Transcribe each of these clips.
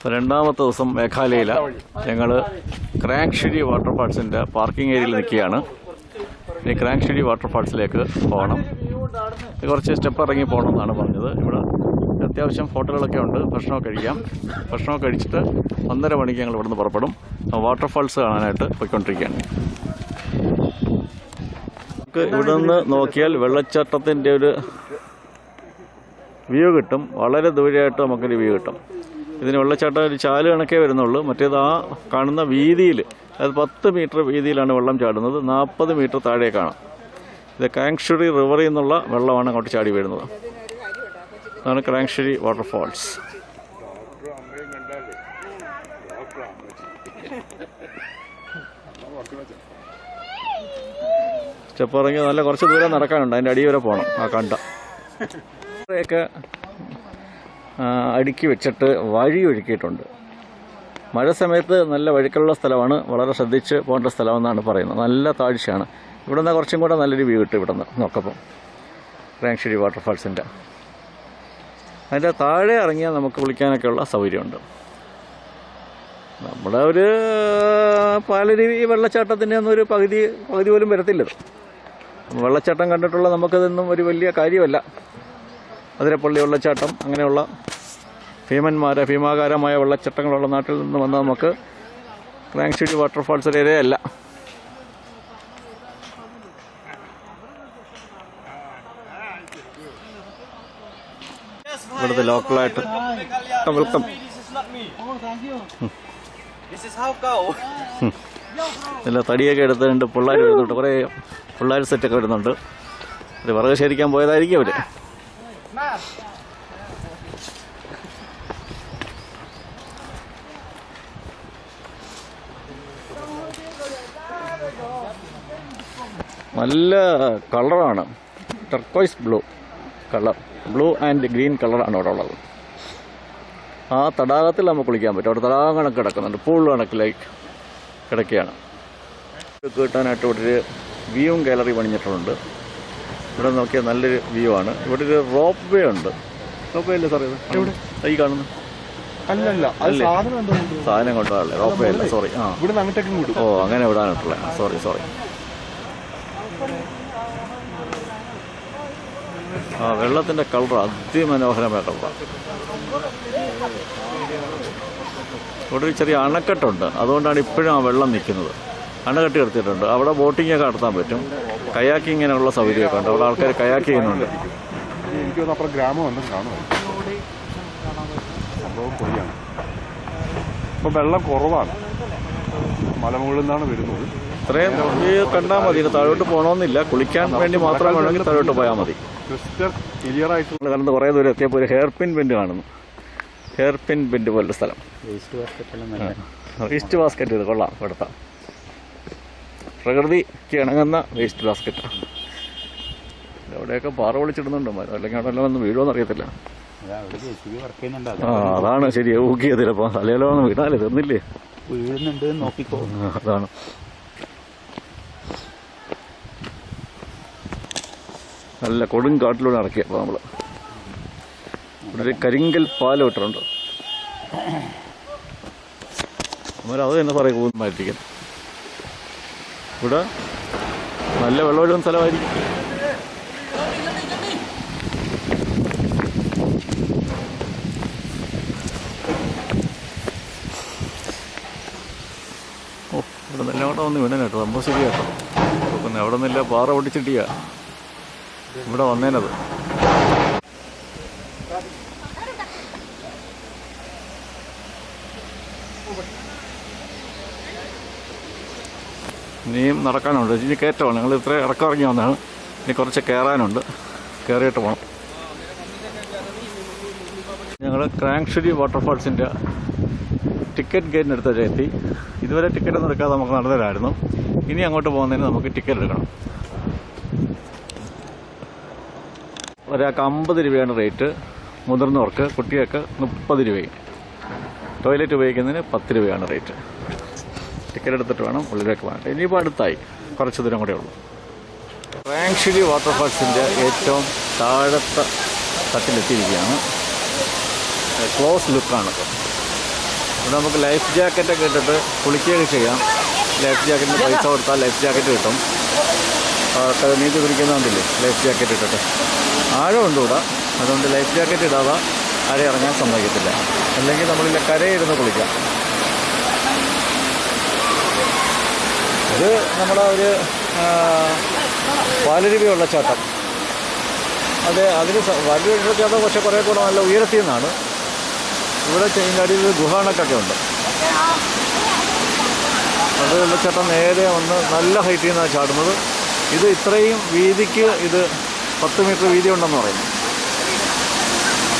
രണ്ടാമത്തെ ദിവസം മേഘാലയയിൽ ഞങ്ങൾ ക്രാങ്ക്ഷിരി വാട്ടർഫാൾസിൻ്റെ പാർക്കിംഗ് ഏരിയയിൽ നിൽക്കുകയാണ്. ഈ ക്രാങ്ക്ഷിരി വാട്ടർഫാൾസിലേക്ക് പോകണം. കുറച്ച് സ്റ്റെപ്പ് ഇറങ്ങി പോകണം എന്നാണ് പറഞ്ഞത്. ഇവിടെ അത്യാവശ്യം ഹോട്ടലുകളൊക്കെ ഉണ്ട്. ഭക്ഷണമൊക്കെ കഴിച്ചിട്ട് 1:30 മണിക്ക് ഞങ്ങൾ ഇവിടുന്ന് പുറപ്പെടും. വാട്ടർഫാൾസ് കാണാനായിട്ട് പോയിക്കൊണ്ടിരിക്കുകയാണ്. നമുക്ക് ഇവിടെ നിന്ന് നോക്കിയാൽ വെള്ളച്ചാട്ടത്തിൻ്റെ ഒരു വ്യൂ കിട്ടും. വളരെ ദൂരെയായിട്ട് നമുക്കൊരു വ്യൂ കിട്ടും. ഇതിന് വെള്ളച്ചാട്ടം ഒരു ചാല് കണക്കേ വരുന്നുള്ളൂ. മറ്റേത് ആ കാണുന്ന വീതിയിൽ, അത് 10 മീറ്റർ വീതിയിലാണ് വെള്ളം ചാടുന്നത്. 40 മീറ്റർ താഴെ കാണാം. ഇത് ക്രാങ്ക്ഷിരി റിവറിൽ നിന്നുള്ള വെള്ളമാണ് അങ്ങോട്ട് ചാടി വരുന്നത്. അതാണ് ക്രാങ്ക്ഷിരി വാട്ടർഫാൾസ്. സ്റ്റെപ്പ് ഇറങ്ങി നല്ല കുറച്ച് ദൂരം നടക്കാനുണ്ട്. അതിൻ്റെ അടി വരെ പോകണം. ആ കണ്ട ഒക്കെ അടുക്കി വെച്ചിട്ട് വഴി ഒഴുക്കിയിട്ടുണ്ട്. മഴ സമയത്ത് നല്ല വഴുക്കുള്ള സ്ഥലമാണ്. വളരെ ശ്രദ്ധിച്ച് പോകേണ്ട സ്ഥലമെന്നാണ് പറയുന്നത്. നല്ല താഴ്ചയാണ്. ഇവിടെ നിന്ന് കുറച്ചും കൂടെ നല്ലൊരു വ്യൂ കിട്ടും. ഇവിടെ നിന്ന് നോക്കപ്പം ക്രാങ്ക്ഷിരി വാട്ടർഫാൾസിൻ്റെ അതിൻ്റെ താഴെ ഇറങ്ങിയാൽ നമുക്ക് കുളിക്കാനൊക്കെയുള്ള സൗകര്യമുണ്ട്. നമ്മുടെ ഒരു പാലരുവി വെള്ളച്ചാട്ടത്തിൻ്റെ ഒന്നും ഒരു പകുതി പോലും വരത്തില്ലത്. വെള്ളച്ചാട്ടം കണ്ടിട്ടുള്ള നമുക്കതൊന്നും ഒരു വലിയ കാര്യമല്ല. അതിരപ്പള്ളി വെള്ളച്ചാട്ടം അങ്ങനെയുള്ള ഭീമാകാരമായ വെള്ളച്ചാട്ടങ്ങളുള്ള നാട്ടിൽ നിന്ന് വന്ന നമുക്ക് ക്രാങ്ക്ഷിരി വാട്ടർഫാൾസ് ഒരു ഏരിയയല്ല. ഇവിടുത്തെ ലോക്കലായിട്ട് വെൽക്കം. ഇല്ല, തടിയൊക്കെ എടുത്തിട്ടുണ്ട്. പിള്ളേർ വരുന്നുണ്ട്. കുറേ പിള്ളേർ സെറ്റൊക്കെ വരുന്നുണ്ട്. ഒരു വിറക് ശേഖരിക്കാൻ പോയതായിരിക്കും അവർ. നല്ല കളറാണ്. Turquoise blue colour, blue and green കളറാണ് അവിടെ ഉള്ളത്. ആ തടാകത്തിൽ നമുക്ക് കുളിക്കാൻ പറ്റും. അവിടെ തടാകം കണക്ക് കിടക്കുന്നുണ്ട്. പൂൾ കണക്കിലേക്ക് കിടക്കുകയാണ്. കിട്ടാനായിട്ട് ഇവിടെ ഒരു വ്യൂവും ഗാലറി പണിഞ്ഞിട്ടുണ്ട്. ഇവിടെ നോക്കിയാൽ നല്ലൊരു വ്യൂ ആണ്. ഇവിടെ ഒരു റോപ്പ് വേ ഉണ്ട്. റോപ്പ് വേ അല്ലേ സാർ ഇത്? ഈ കാണുന്നു സാധനം കൊണ്ടുപോകാറില്ലേ? റോപ്പ് വേ അല്ല, സോറി. ഓ, അങ്ങനെ വിടാനായിട്ടുള്ള സോറി. ആ വെള്ളത്തിൻ്റെ കളർ അതിമനോഹരമായ കളറാണ്. ഇവിടെ ഒരു ചെറിയ അണക്കെട്ടുണ്ട്. അതുകൊണ്ടാണ് ഇപ്പോഴും ആ വെള്ളം നിൽക്കുന്നത്. അണക്കെട്ടി എടുത്തിട്ടുണ്ട്. അവിടെ ബോട്ടിങ്ങൊക്കെ നടത്താൻ പറ്റും. കയാക്കിങ്ങിനുള്ള സൗകര്യമൊക്കെ ഉണ്ട്. അവിടെ ആൾക്കാർ കയാക്ക് ചെയ്യുന്നുണ്ട്. ഇപ്പം വെള്ളം കുറവാണ്. മലമുകളിൽ നിന്നാണ് വരുന്നത്. ഇത്രയും ഈ കണ്ടാൽ മതി. താഴോട്ട് പോകണമെന്നില്ല. കുളിക്കാൻ വേണ്ടി മാത്രം വേണമെങ്കിൽ താഴോട്ട് പോയാൽ മതി. കടന്ന് കുറേ ദൂരം എത്തിയപ്പോൾ ഒരു ഹെയർ പിൻ ബെൻഡ് കാണുന്നു. ഹെയർ പിൻ ബെൻഡ് പോലുള്ള സ്ഥലം. Waste basket. ഇത് കൊള്ളാം. ഇവിടുത്തെ പ്രകൃതിക്ക് ഇണങ്ങുന്ന വേസ്റ്റ് ബാസ്ക്കറ്റ്. എവിടെയൊക്കെ പാറ പൊളിച്ചിടുന്നുണ്ട്. അല്ലെങ്കിൽ അവിടെ എല്ലാം വന്ന് വീഴുമെന്ന് അറിയത്തില്ല. ആ അതാണ് ശരി. ഊക്കിയത് ചിലപ്പോൾ തലയിലോ വീണാലേ തീർന്നില്ലേ? വീഴുന്നുണ്ട്, നോക്കിക്കോ. അതാണ്. നല്ല കൊടും കാട്ടിലൂടെ ഇറക്കിയപ്പോൾ നമ്മൾ ഇവിടെ ഒരു കരിങ്കൽ പാലം ഇട്ടിട്ടുണ്ട്. അത് തന്നെ പറയും പോകുന്നതായിരിക്കും. ഇവിടെ നല്ല വെള്ളമൊഴുകുന്ന സ്ഥലമായിരിക്കും. ഓ, ഇവിടെ നെല്ലോട്ടം വന്ന് വീണൻ കേട്ടോ. സംഭവം ശരിയാട്ടോ. പിന്നെ അവിടെ നിന്നില്ല, പാറ പൊട്ടിച്ചിട്ടിയാ ഇവിടെ വന്നേനത്. ഇനിയും നടക്കാനുണ്ട്. ഇനി കയറ്റമാണ്. ഞങ്ങൾ ഇത്ര ഇറക്കമിറങ്ങി വന്നതാണ്. ഇനി കുറച്ച് കയറാനുണ്ട്. കയറിയിട്ട് പോകണം. ഞങ്ങൾ ക്രാങ്ക്ഷിരി വാട്ടർഫാൾസിൻ്റെ ടിക്കറ്റ് ഗേറ്റിനടുത്ത് എത്തി. ഇതുവരെ ടിക്കറ്റൊന്നും എടുക്കാതെ നമുക്ക് നടന്നതായിരുന്നു. ഇനി അങ്ങോട്ട് പോകുന്നതിന് നമുക്ക് ടിക്കറ്റ് എടുക്കണം. ഒരാൾക്ക് 50 രൂപയാണ് റേറ്റ്. മുതിർന്നവർക്ക്, കുട്ടികൾക്ക് 30 രൂപയും. ടോയ്ലറ്റ് ഉപയോഗിക്കുന്നതിന് 10 രൂപയാണ് റേറ്റ്. ടിക്കറ്റ് എടുത്തിട്ട് വേണം ഉള്ളിലേക്ക് പോകാൻ. ഇനിയിപ്പോൾ അടുത്തായി, കുറച്ച് ദൂരം കൂടെ ഉള്ളൂ. ക്രാങ്ക്ഷിരി വാട്ടർഫാൾസിൻ്റെ ഏറ്റവും താഴത്തെ തട്ടിലെത്തിയിരിക്കുകയാണ്. ക്ലോസ് ലുക്കാണ്. ഇവിടെ നമുക്ക് ലൈഫ് ജാക്കറ്റൊക്കെ ഇട്ടിട്ട് കുളിക്കുകയൊക്കെ ചെയ്യാം. ലൈഫ് ജാക്കറ്റിന് പൈസ കൊടുത്താൽ ലൈഫ് ജാക്കറ്റ് കിട്ടും. നീന്തി കുടിക്കുന്നുണ്ടല്ലേ ലൈഫ് ജാക്കറ്റ് ഇട്ടിട്ട്. ആഴമുണ്ട് ഇവിടെ, അതുകൊണ്ട് ലൈഫ് ജാക്കറ്റ് ഇടാതെ ആരെയും ഇറങ്ങാൻ സമ്മതിക്കത്തില്ല. അല്ലെങ്കിൽ നമ്മളില്ല കരയിരുന്ന് കുളിക്കാം. ഇത് നമ്മുടെ ഒരു പാലരുവി വെള്ളച്ചാട്ടം. അത് അതിന് പാലരുവി വെള്ളച്ചാട്ടം പക്ഷേ കുറേ കൂടെ നല്ല ഉയരത്തിൽ നിന്നാണ്. ഇവിടെ ഇതിൻ്റെ അടിയിൽ ഗുഹാണക്കൊക്കെ ഉണ്ട്. അത് വെള്ളച്ചാട്ടം നേരെ വന്ന് നല്ല ഹൈറ്റിൽ നിന്നാണ് ചാടുന്നത്. ഇത് ഇത്രയും വീതിക്ക് ഇത് 10 മീറ്റർ വീതി ഉണ്ടെന്ന് പറയുന്നു.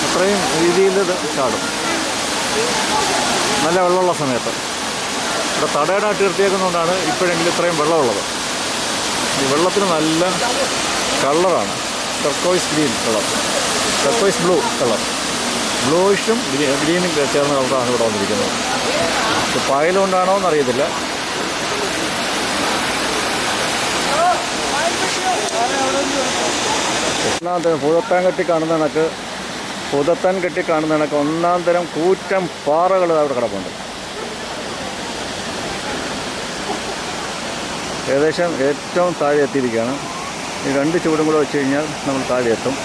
അത്രയും വീതിയിൽ ഇത് ചാടും നല്ല വെള്ളമുള്ള സമയത്ത്. ഇവിടെ തടയണായിട്ട് നിർത്തിയേക്കുന്നതുകൊണ്ടാണ് ഇപ്പോഴെങ്കിലും ഇത്രയും വെള്ളമുള്ളത്. ഈ വെള്ളത്തിന് നല്ല കളറാണ്, turquoise green colour, turquoise blue colour. ബ്ലൂയിഷും ഗ്രീനും ചേർന്ന കളറാണ് ഇവിടെ വന്നിരിക്കുന്നത്. ഇത് പായലുകൊണ്ടാണോ എന്നറിയത്തില്ല. ഭൂതത്താൻ കെട്ടി കാണുന്ന കണക്ക് ഒന്നാം തരം കൂറ്റം പാറകൾ അവിടെ കിടപ്പുണ്ട്. ഏകദേശം ഏറ്റവും താഴെ എത്തിയിരിക്കുകയാണ്. ഈ 2 ചൂടും കൂടെ വെച്ച് കഴിഞ്ഞാൽ നമ്മൾ താഴെ എത്തും.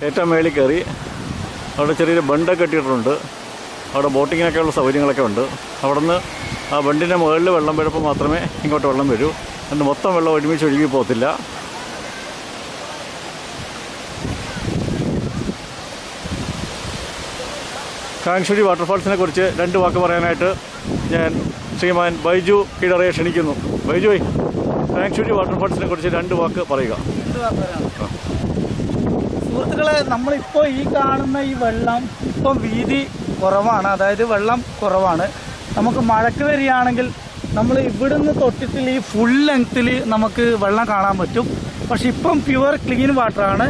ഏറ്റവും മേളിൽ കയറി അവിടെ ചെറിയൊരു ബണ്ടൊക്കെ കെട്ടിയിട്ടുണ്ട്. അവിടെ ബോട്ടിങ്ങിനൊക്കെയുള്ള സൗകര്യങ്ങളൊക്കെ ഉണ്ട്. അവിടെ നിന്ന് ആ ബണ്ടിൻ്റെ മുകളിൽ വെള്ളം വീഴുമ്പോൾ മാത്രമേ ഇങ്ങോട്ട് വെള്ളം വരൂ. എന്നിട്ട് മൊത്തം വെള്ളം ഒരുമിച്ച് ഒഴുകി പോകത്തില്ല. കാങ്ഷുരി വാട്ടർഫാൾസിനെ കുറിച്ച് 2 വാക്ക് പറയാനായിട്ട് ഞാൻ ശ്രീമാൻ ബൈജു കീഴറയെ ക്ഷണിക്കുന്നു. ബൈജുവേ, കാങ്ഷുരി വാട്ടർഫാൾസിനെ കുറിച്ച് 2 വാക്ക് പറയുക. സുഹൃത്തുക്കളെ, നമ്മളിപ്പോൾ ഈ കാണുന്ന ഈ വെള്ളം ഇപ്പം വീതി കുറവാണ്, അതായത് വെള്ളം കുറവാണ്. നമുക്ക് മഴയ്ക്ക് വരികയാണെങ്കിൽ നമ്മൾ ഇവിടുന്ന് തൊട്ടിട്ട് ഈ ഫുൾ ലെങ്ത്തിൽ നമുക്ക് വെള്ളം കാണാൻ പറ്റും. പക്ഷെ ഇപ്പം പ്യുവർ ക്ലീൻ വാട്ടറാണ്.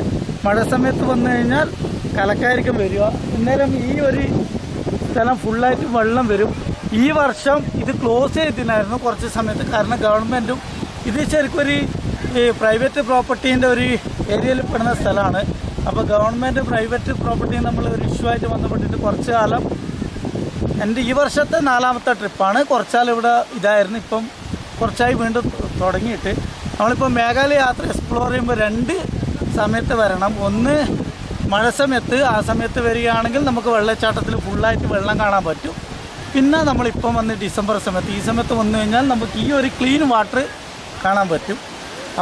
മഴ സമയത്ത് വന്നു കഴിഞ്ഞാൽ കലക്കായിരിക്കും വരിക. അന്നേരം ഈ ഒരു സ്ഥലം ഫുള്ളായിട്ട് വെള്ളം വരും. ഈ വർഷം ഇത് ക്ലോസ് ചെയ്തിട്ടുണ്ടായിരുന്നു കുറച്ച് സമയത്ത്. കാരണം ഗവൺമെൻറ്റും ഇത് ശരിക്കും ഒരു പ്രൈവറ്റ് പ്രോപ്പർട്ടീൻ്റെ ഒരു ഏരിയയിൽ പെടുന്ന സ്ഥലമാണ്. അപ്പോൾ ഗവൺമെൻറ് പ്രൈവറ്റ് പ്രോപ്പർട്ടി നമ്മൾ ഒരു ഇഷ്യൂ ആയിട്ട് ബന്ധപ്പെട്ടിട്ട് കുറച്ച് കാലം, എൻ്റെ ഈ വർഷത്തെ 4ാമത്തെ ട്രിപ്പാണ്. കുറച്ചാൽ ഇവിടെ ഇതായിരുന്നു. ഇപ്പം കുറച്ചായി വീണ്ടും തുടങ്ങിയിട്ട്. നമ്മളിപ്പോൾ മേഘാലയ യാത്ര എക്സ്പ്ലോർ ചെയ്യുമ്പോൾ 2 സമയത്ത് വരണം. ഒന്ന് മഴ സമയത്ത്, ആ സമയത്ത് വരികയാണെങ്കിൽ നമുക്ക് വെള്ളച്ചാട്ടത്തിൽ ഫുള്ളായിട്ട് വെള്ളം കാണാൻ പറ്റും. പിന്നെ നമ്മളിപ്പം വന്ന് ഡിസംബർ സമയത്ത്, ഈ സമയത്ത് വന്നു കഴിഞ്ഞാൽ നമുക്ക് ഈ ഒരു ക്ലീൻ വാട്ടർ കാണാൻ പറ്റും.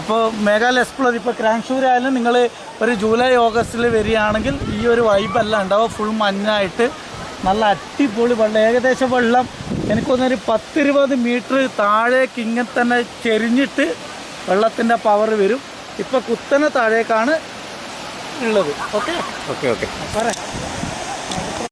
അപ്പോൾ മേഘാലയ എക്സ്പ്ലോർ ഇപ്പോൾ ക്രാങ്ഷൂരായാലും നിങ്ങൾ ഒരു ജൂലൈ ഓഗസ്റ്റിൽ വരികയാണെങ്കിൽ ഈ ഒരു വൈബെല്ലാം ഉണ്ടാവും. ഫുൾ മഞ്ഞായിട്ട് നല്ല അടിപൊളി വെള്ളം. ഏകദേശം വെള്ളം എനിക്കൊന്നൊരു 10-20 മീറ്റർ താഴേക്ക് ഇങ്ങനെ തന്നെ ചെരിഞ്ഞിട്ട് വെള്ളത്തിൻ്റെ പവർ വരും. ഇപ്പോൾ കുത്തനെ താഴേക്കാണ് ഉള്ളത്. ഓക്കെ ഓക്കെ ഓക്കെ പറയാം.